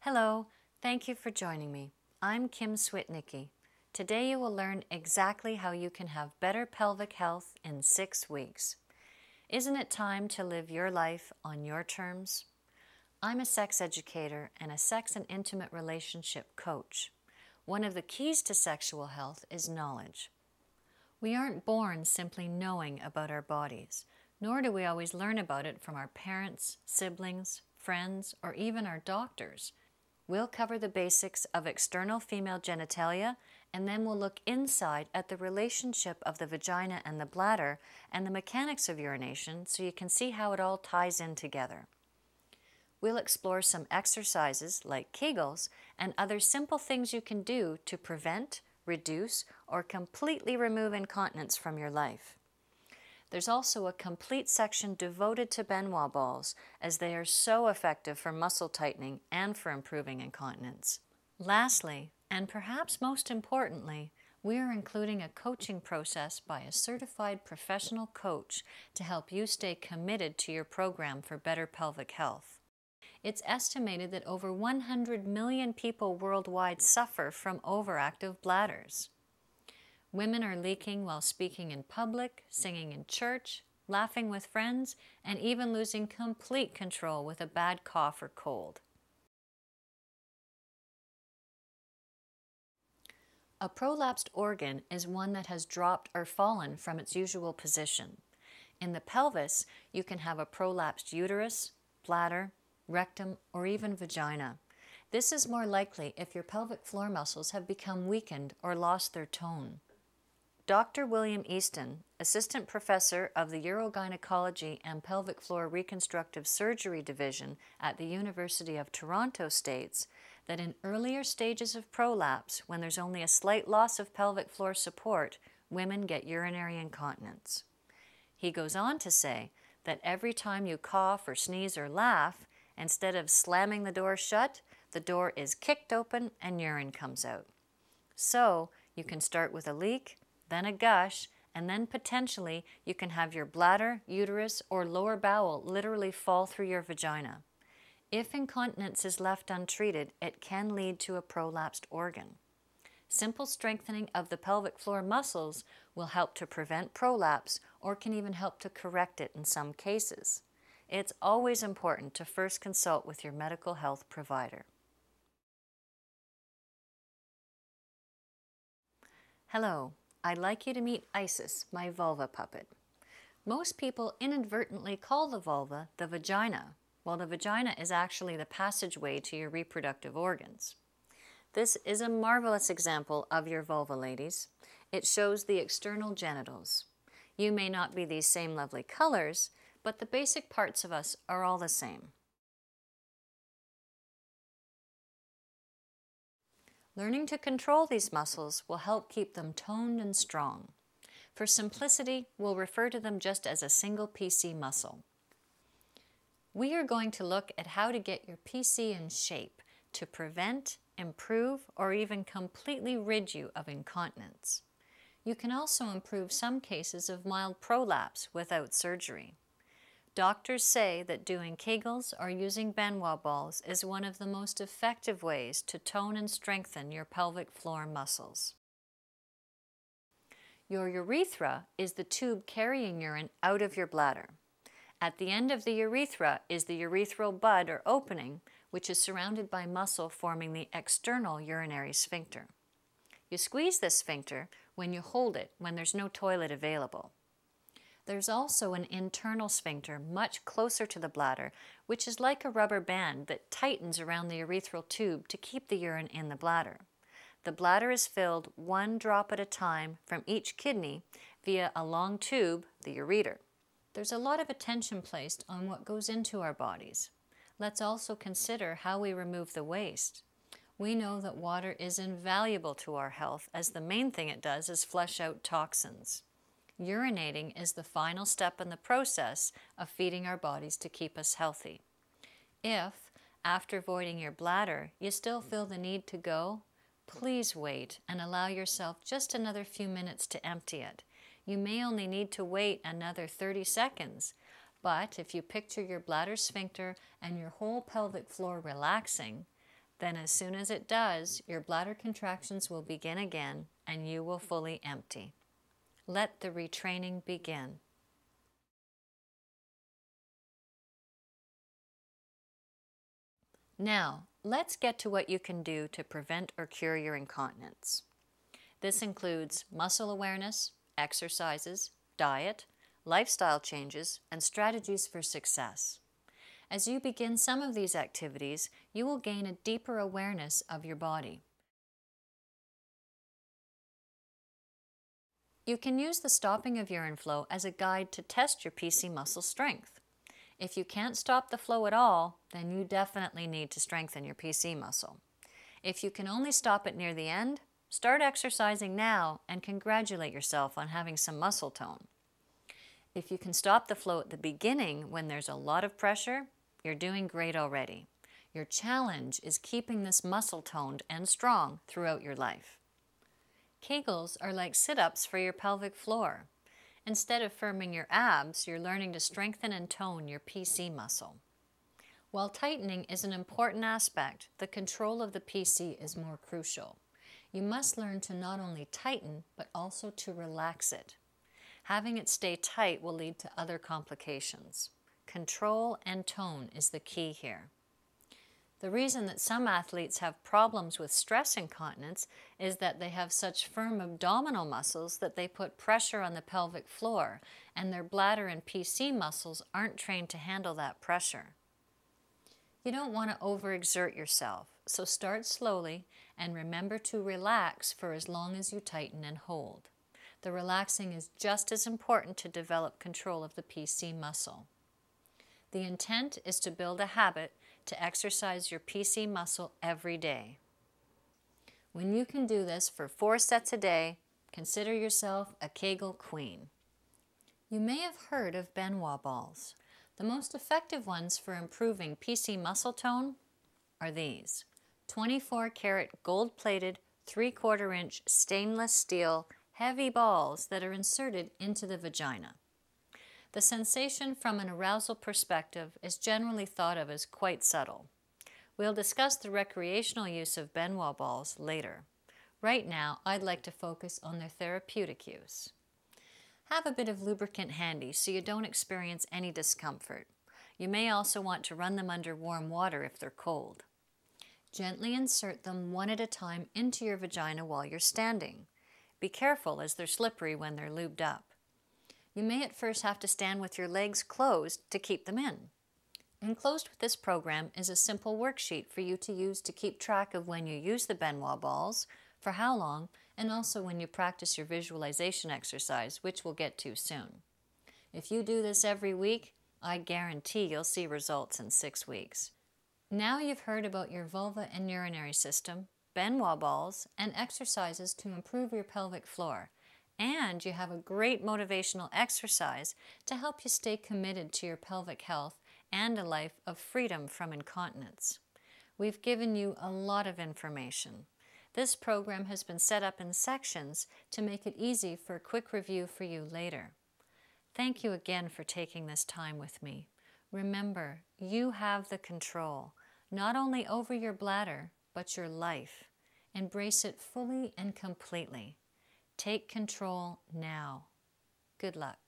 Hello, thank you for joining me. I'm Kim Switnicki. Today you will learn exactly how you can have better pelvic health in 6 weeks. Isn't it time to live your life on your terms? I'm a sex educator and a sex and intimate relationship coach. One of the keys to sexual health is knowledge. We aren't born simply knowing about our bodies, nor do we always learn about it from our parents, siblings, friends, or even our doctors. We'll cover the basics of external female genitalia, and then we'll look inside at the relationship of the vagina and the bladder and the mechanics of urination so you can see how it all ties in together. We'll explore some exercises like Kegels and other simple things you can do to prevent, reduce, or completely remove incontinence from your life. There's also a complete section devoted to Benoit balls, as they are so effective for muscle tightening and for improving incontinence. Lastly, and perhaps most importantly, we are including a coaching process by a certified professional coach to help you stay committed to your program for better pelvic health. It's estimated that over 100 million people worldwide suffer from overactive bladders. Women are leaking while speaking in public, singing in church, laughing with friends, and even losing complete control with a bad cough or cold. A prolapsed organ is one that has dropped or fallen from its usual position. In the pelvis, you can have a prolapsed uterus, bladder, rectum, or even vagina. This is more likely if your pelvic floor muscles have become weakened or lost their tone. Dr. William Easton, Assistant Professor of the Urogynecology and Pelvic Floor Reconstructive Surgery Division at the University of Toronto, states that in earlier stages of prolapse, when there's only a slight loss of pelvic floor support, women get urinary incontinence. He goes on to say that every time you cough or sneeze or laugh, instead of slamming the door shut, the door is kicked open and urine comes out. So you can start with a leak, then a gush, and then potentially you can have your bladder, uterus, or lower bowel literally fall through your vagina. If incontinence is left untreated, it can lead to a prolapsed organ. Simple strengthening of the pelvic floor muscles will help to prevent prolapse or can even help to correct it in some cases. It's always important to first consult with your medical health provider. Hello. I'd like you to meet Isis, my vulva puppet. Most people inadvertently call the vulva the vagina, while the vagina is actually the passageway to your reproductive organs. This is a marvelous example of your vulva, ladies. It shows the external genitals. You may not be these same lovely colors, but the basic parts of us are all the same. Learning to control these muscles will help keep them toned and strong. For simplicity, we'll refer to them just as a single PC muscle. We are going to look at how to get your PC in shape to prevent, improve, or even completely rid you of incontinence. You can also improve some cases of mild prolapse without surgery. Doctors say that doing Kegels or using Benoit balls is one of the most effective ways to tone and strengthen your pelvic floor muscles. Your urethra is the tube carrying urine out of your bladder. At the end of the urethra is the urethral bud or opening, which is surrounded by muscle forming the external urinary sphincter. You squeeze this sphincter when you hold it when there's no toilet available. There's also an internal sphincter much closer to the bladder, which is like a rubber band that tightens around the urethral tube to keep the urine in the bladder. The bladder is filled 1 drop at a time from each kidney via a long tube, the ureter. There's a lot of attention placed on what goes into our bodies. Let's also consider how we remove the waste. We know that water is invaluable to our health, as the main thing it does is flush out toxins. Urinating is the final step in the process of feeding our bodies to keep us healthy. If, after voiding your bladder, you still feel the need to go, please wait and allow yourself just another few minutes to empty it. You may only need to wait another 30 seconds, but if you picture your bladder sphincter and your whole pelvic floor relaxing, Then as soon as it does, your bladder contractions will begin again and you will fully empty. Let the retraining begin. Now, let's get to what you can do to prevent or cure your incontinence. This includes muscle awareness, exercises, diet, lifestyle changes, and strategies for success. As you begin some of these activities, you will gain a deeper awareness of your body. You can use the stopping of urine flow as a guide to test your PC muscle strength. If you can't stop the flow at all, then you definitely need to strengthen your PC muscle. If you can only stop it near the end, start exercising now and congratulate yourself on having some muscle tone. If you can stop the flow at the beginning when there's a lot of pressure, you're doing great already. Your challenge is keeping this muscle toned and strong throughout your life. Kegels are like sit-ups for your pelvic floor. Instead of firming your abs, you're learning to strengthen and tone your PC muscle. While tightening is an important aspect, the control of the PC is more crucial. You must learn to not only tighten, but also to relax it. Having it stay tight will lead to other complications. Control and tone is the key here. The reason that some athletes have problems with stress incontinence is that they have such firm abdominal muscles that they put pressure on the pelvic floor, and their bladder and PC muscles aren't trained to handle that pressure. You don't want to overexert yourself, so start slowly and remember to relax for as long as you tighten and hold. The relaxing is just as important to develop control of the PC muscle. The intent is to build a habit to exercise your PC muscle every day. When you can do this for 4 sets a day, consider yourself a Kegel queen. You may have heard of Benoit balls. The most effective ones for improving PC muscle tone are these: 24-karat gold-plated 3/4-inch stainless steel heavy balls that are inserted into the vagina. The sensation from an arousal perspective is generally thought of as quite subtle. We'll discuss the recreational use of Benoit balls later. Right now, I'd like to focus on their therapeutic use. Have a bit of lubricant handy so you don't experience any discomfort. You may also want to run them under warm water if they're cold. Gently insert them one at a time into your vagina while you're standing. Be careful as they're slippery when they're lubed up. You may at first have to stand with your legs closed to keep them in. Enclosed with this program is a simple worksheet for you to use to keep track of when you use the Benoit balls, for how long, and also when you practice your visualization exercise, which we'll get to soon. If you do this every week, I guarantee you'll see results in 6 weeks. Now you've heard about your vulva and urinary system, Benoit balls, and exercises to improve your pelvic floor. And you have a great motivational exercise to help you stay committed to your pelvic health and a life of freedom from incontinence. We've given you a lot of information. This program has been set up in sections to make it easy for a quick review for you later. Thank you again for taking this time with me. Remember, you have the control, not only over your bladder, but your life. Embrace it fully and completely. Take control now. Good luck.